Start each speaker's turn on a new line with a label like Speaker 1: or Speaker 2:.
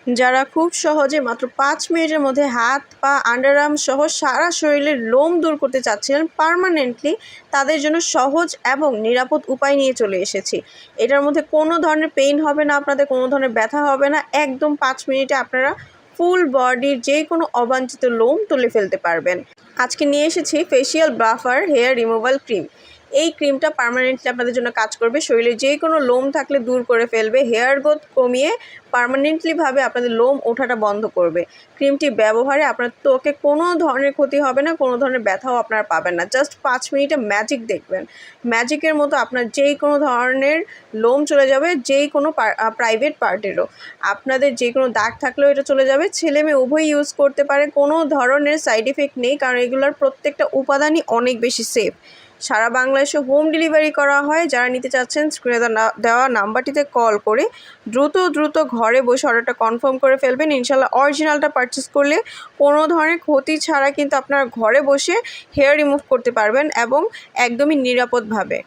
Speaker 1: যারা খুব সহজে মাত্র 5 মিনিটের মধ্যে হাত পা আন্ডারআর্ম সহ সারা শরীরের লোম দূর করতে চাচ্ছিলেন পার্মানেন্টলি, তাদের জন্য সহজ এবং নিরাপদ উপায় নিয়ে চলে এসেছি। এটার মধ্যে কোনো ধরনের পেইন হবে না, আপনাদের কোনো ধরনের ব্যথা হবে না। একদম 5 মিনিটে আপনারা ফুল বডির যে কোনো অবাঞ্ছিত লোম তুলে ফেলতে পারবেন। আজকে নিয়ে এসেছি facial buffer hair removal cream. এই ক্রিমটা পার্মানেন্টলি আপনাদের জন্য কাজ করবে, শরীরে যে কোনো লোম থাকলে দূর করে ফেলবে, হেয়ার গ্রোথ কমিয়ে পার্মানেন্টলিভাবে আপনাদের লোম ওঠাটা বন্ধ করবে। ক্রিমটি ব্যবহারে আপনার ত্বকে কোনো ধরনের ক্ষতি হবে না, কোনো ধরনের ব্যথাও আপনারা পাবেন না। জাস্ট 5 মিনিটে ম্যাজিক দেখবেন। ম্যাজিকের মতো আপনার যেই কোনো ধরনের লোম চলে যাবে, যেই কোনো প্রাইভেট পার্টেরও। আপনাদের যে কোনো দাগ থাকলেও এটা চলে যাবে। ছেলে মেয়ে উভয় ইউজ করতে পারে, কোনো ধরনের সাইড ইফেক্ট নেই, কারণ এগুলোর প্রত্যেকটা উপাদানই অনেক বেশি সেফ। সারা বাংলাদেশে হোম ডেলিভারি করা হয়। যারা নিতে চাচ্ছেন স্ক্রিনে দেওয়া নাম্বারটিতে কল করে দ্রুত ঘরে বসে অর্ডারটা কনফার্ম করে ফেলবেন। ইনশাল্লাহ অরিজিনালটা পারচেস করলে কোনো ধরনের ক্ষতি ছাড়া কিন্তু আপনারা ঘরে বসে হেয়ার রিমুভ করতে পারবেন এবং একদমই নিরাপদভাবে।